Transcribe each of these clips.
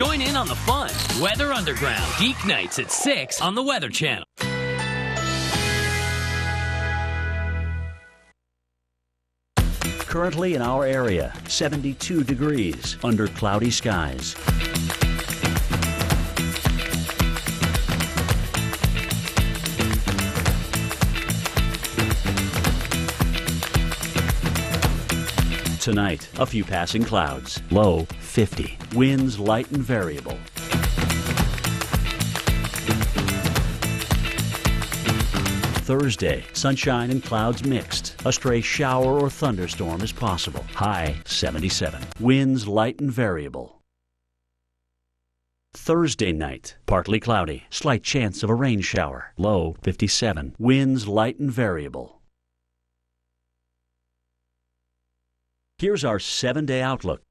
Join in on the fun. Weather Underground. Geek Nights at 6 on the Weather Channel. Currently in our area, 72 degrees under cloudy skies. Tonight, a few passing clouds. Low 50. Winds light and variable. Thursday, sunshine and clouds mixed. A stray shower or thunderstorm is possible. High 77. Winds light and variable. Thursday night, partly cloudy. Slight chance of a rain shower. Low 57. Winds light and variable. Here's our 7-day outlook.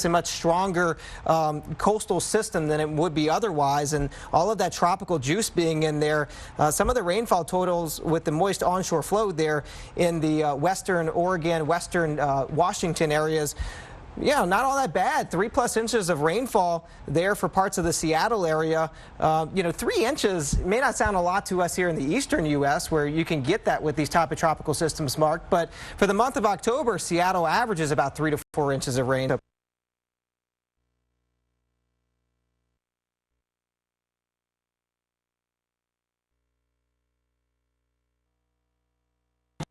a much stronger coastal system than it would be otherwise, and all of that tropical juice being in there. Some of the rainfall totals with the moist onshore flow there in the western Oregon, western Washington areas, yeah, not all that bad. 3+ inches of rainfall there for parts of the Seattle area. 3 inches may not sound a lot to us here in the eastern U.S., where you can get that with these type of tropical systems, Mark. But for the month of October, Seattle averages about 3 to 4 inches of rain.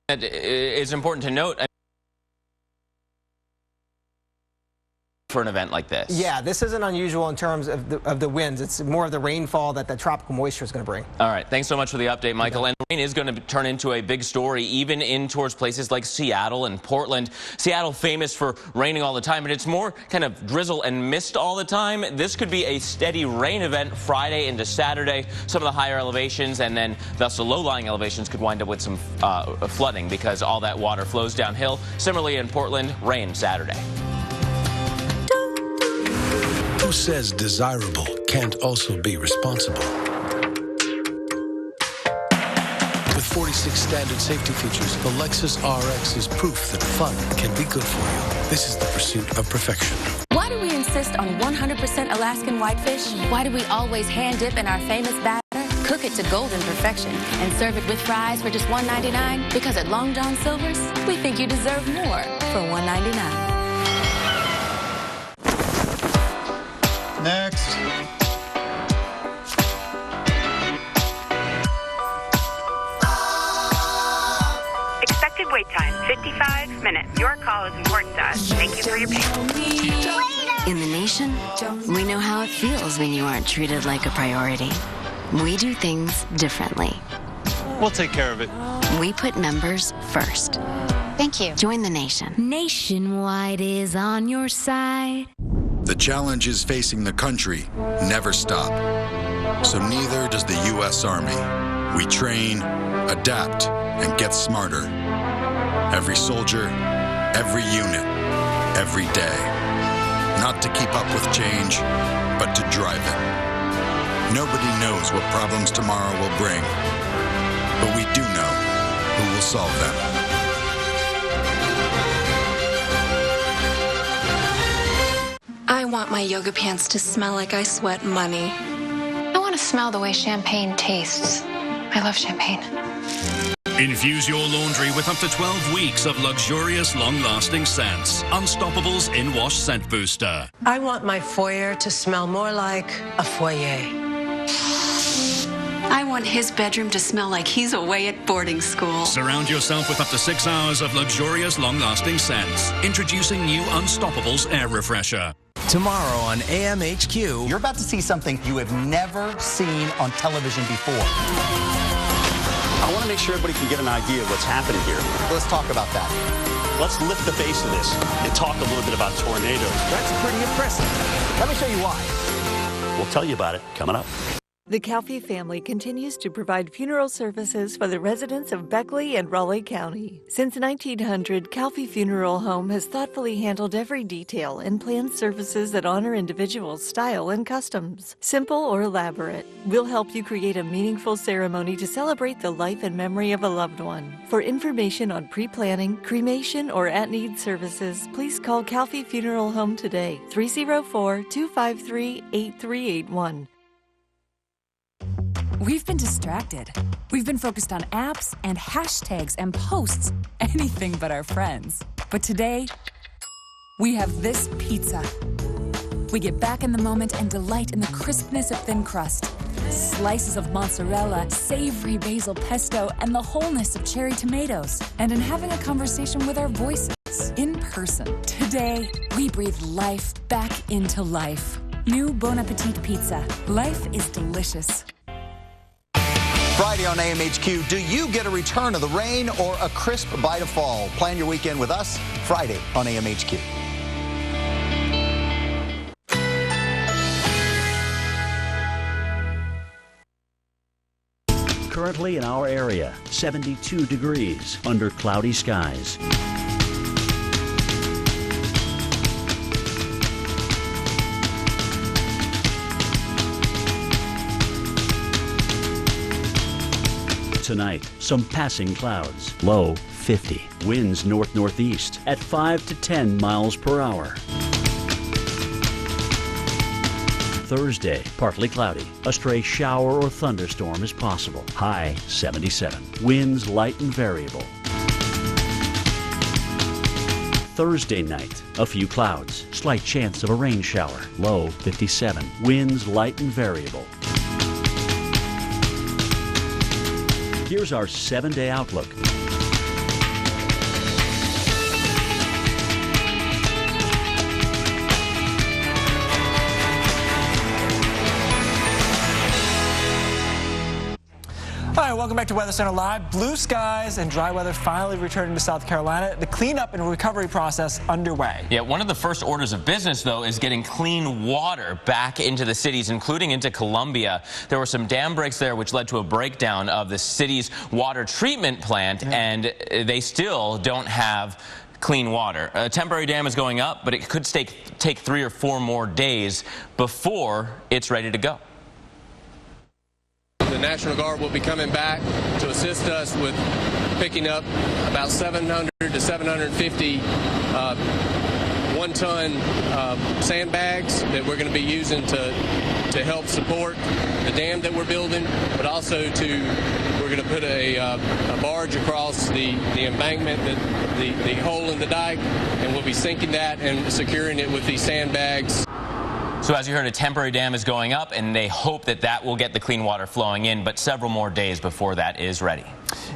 It's important to note for an event like this. Yeah, this isn't unusual in terms of the winds. It's more of the rainfall that the tropical moisture is going to bring. All right, thanks so much for the update, Michael. And rain is going to turn into a big story, even in towards places like Seattle and Portland. Seattle famous for raining all the time, but it's more kind of drizzle and mist all the time. This could be a steady rain event Friday into Saturday. Some of the higher elevations and then thus the low-lying elevations could wind up with some flooding because all that water flows downhill. Similarly in Portland, rain Saturday. Who says desirable can't also be responsible? With 46 standard safety features, the Lexus RX is proof that fun can be good for you. This is the pursuit of perfection. Why do we insist on 100% Alaskan whitefish? Why do we always hand dip in our famous batter, cook it to golden perfection, and serve it with fries for just $1.99? Because at Long John Silver's, we think you deserve more for $1.99. Next. Expected wait time, 55 minutes. Your call is important to us. Thank you for your patience. In the nation, we know how it feels when you aren't treated like a priority. We do things differently. We'll take care of it. We put members first. Thank you. Join the nation. Nationwide is on your side. The challenges facing the country never stop. So neither does the U.S. Army. We train, adapt, and get smarter. Every soldier, every unit, every day. Not to keep up with change, but to drive it. Nobody knows what problems tomorrow will bring, but we do know who will solve them. I want my yoga pants to smell like I sweat money. I want to smell the way champagne tastes. I love champagne. Infuse your laundry with up to 12 weeks of luxurious, long-lasting scents. Unstopable's In-Wash Scent Booster. I want my foyer to smell more like a foyer. I want his bedroom to smell like he's away at boarding school. Surround yourself with up to 6 hours of luxurious, long-lasting scents. Introducing new Unstopable's Air Refresher. Tomorrow on AMHQ, you're about to see something you have never seen on television before. I want to make sure everybody can get an idea of what's happening here. Let's talk about that. Let's lift the base of this and talk a little bit about tornadoes. That's pretty impressive. Let me show you why. We'll tell you about it coming up. The Calfee family continues to provide funeral services for the residents of Beckley and Raleigh County. Since 1900, Calfee Funeral Home has thoughtfully handled every detail and planned services that honor individuals' style and customs. Simple or elaborate, we'll help you create a meaningful ceremony to celebrate the life and memory of a loved one. For information on pre-planning, cremation, or at-need services, please call Calfee Funeral Home today, 304-253-8381. We've been distracted. We've been focused on apps and hashtags and posts, anything but our friends. But today, we have this pizza. We get back in the moment and delight in the crispness of thin crust, slices of mozzarella, savory basil pesto, and the wholeness of cherry tomatoes, and in having a conversation with our voices in person. Today, we breathe life back into life. New Bon Appetit Pizza. Life is delicious. Friday on AMHQ, do you get a return of the rain or a crisp bite of fall? Plan your weekend with us Friday on AMHQ. Currently in our area, 72 degrees under cloudy skies. Tonight, some passing clouds. Low 50. Winds north-northeast at 5 to 10 miles per hour. Thursday, partly cloudy. A stray shower or thunderstorm is possible. High 77. Winds light and variable. Thursday night, a few clouds. Slight chance of a rain shower. Low 57. Winds light and variable. Here's our 7-day outlook. All right, welcome back to Weather Center Live. Blue skies and dry weather finally returning to South Carolina. The cleanup and recovery process underway. Yeah, one of the first orders of business, though, is getting clean water back into the cities, including into Columbia. There were some dam breaks there, which led to a breakdown of the city's water treatment plant, and they still don't have clean water. A temporary dam is going up, but it could take 3 or 4 more days before it's ready to go. The National Guard will be coming back to assist us with picking up about 700 to 750 one-ton sandbags that we're going to be using to help support the dam that we're building, but also we're going to put a barge across the embankment, the hole in the dike, and we'll be sinking that and securing it with these sandbags. So as you heard, a temporary dam is going up, and they hope that that will get the clean water flowing in, but several more days before that is ready.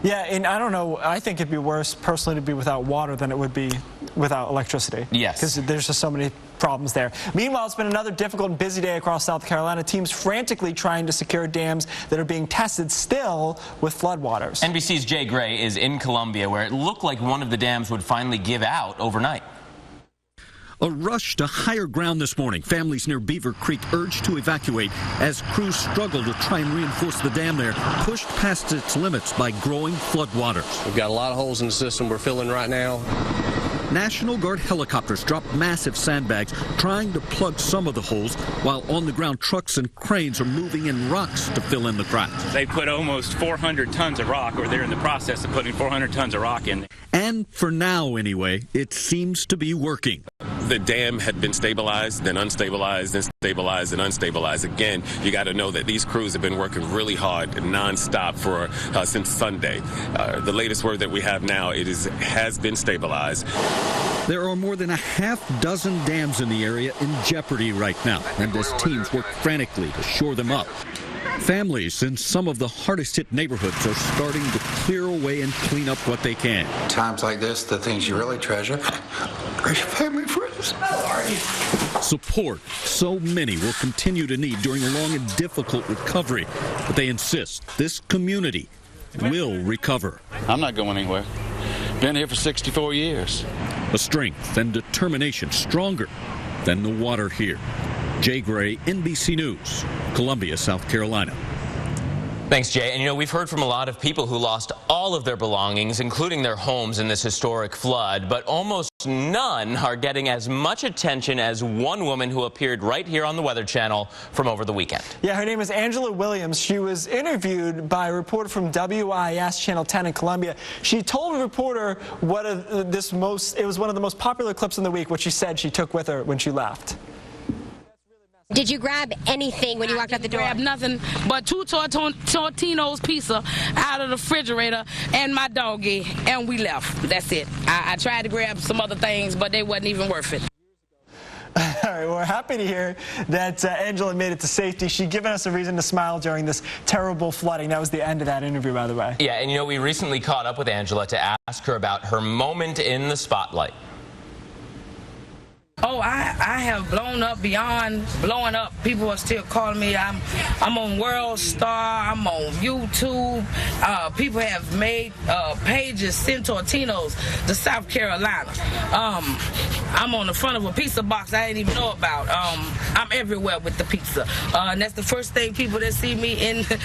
Yeah, and I don't know, I think it'd be worse personally to be without water than it would be without electricity. Yes. Because there's just so many problems there. Meanwhile, it's been another difficult and busy day across South Carolina. Teams frantically trying to secure dams that are being tested still with floodwaters. NBC's Jay Gray is in Columbia, where it looked like one of the dams would finally give out overnight. A rush to higher ground this morning. Families near Beaver Creek urged to evacuate as crews struggle to try and reinforce the dam there, pushed past its limits by growing floodwaters. We've got a lot of holes in the system we're filling right now. National Guard helicopters dropped massive sandbags trying to plug some of the holes, while on-the-ground trucks and cranes are moving in rocks to fill in the cracks. They put almost 400 tons of rock, or they're in the process of putting 400 tons of rock in. And for now, anyway, it seems to be working. The dam had been stabilized, then unstabilized, then stabilized, and unstabilized. Again, you got to know that these crews have been working really hard, nonstop since Sunday. The latest word that we have now, has been stabilized. There are more than a half-dozen dams in the area in jeopardy right now, and as teams work frantically to shore them up. Families in some of the hardest-hit neighborhoods are starting to clear away and clean up what they can. Times like this, the things you really treasure are your family friends. Support so many will continue to need during a long and difficult recovery, but they insist this community will recover. I'm not going anywhere. Been here for 64 years. A strength and determination stronger than the water here. Jay Gray, NBC News, Columbia, South Carolina. Thanks, Jay. And we've heard from a lot of people who lost all of their belongings, including their homes, in this historic flood, but almost none are getting as much attention as one woman who appeared right here on the Weather Channel from over the weekend. Yeah, her name is Angela Williams. She was interviewed by a reporter from WIS Channel 10 in Columbia. She told a reporter it was one of the most popular clips in the week, what she said she took with her when she left. Did you grab anything when you walked out the door? I didn't grab nothing but 2 Tortino's pizza out of the refrigerator and my doggy, and we left. That's it. I tried to grab some other things, but they wasn't even worth it. All right, we're happy to hear that Angela made it to safety. She's given us a reason to smile during this terrible flooding. That was the end of that interview, by the way. Yeah, and we recently caught up with Angela to ask her about her moment in the spotlight. Oh, I have blown up beyond blowing up. People are still calling me. I'm on World Star. I'm on YouTube. People have made pages, sent Tortino's to South Carolina. I'm on the front of a pizza box I didn't even know about. I'm everywhere with the pizza. And that's the first thing people that see me in the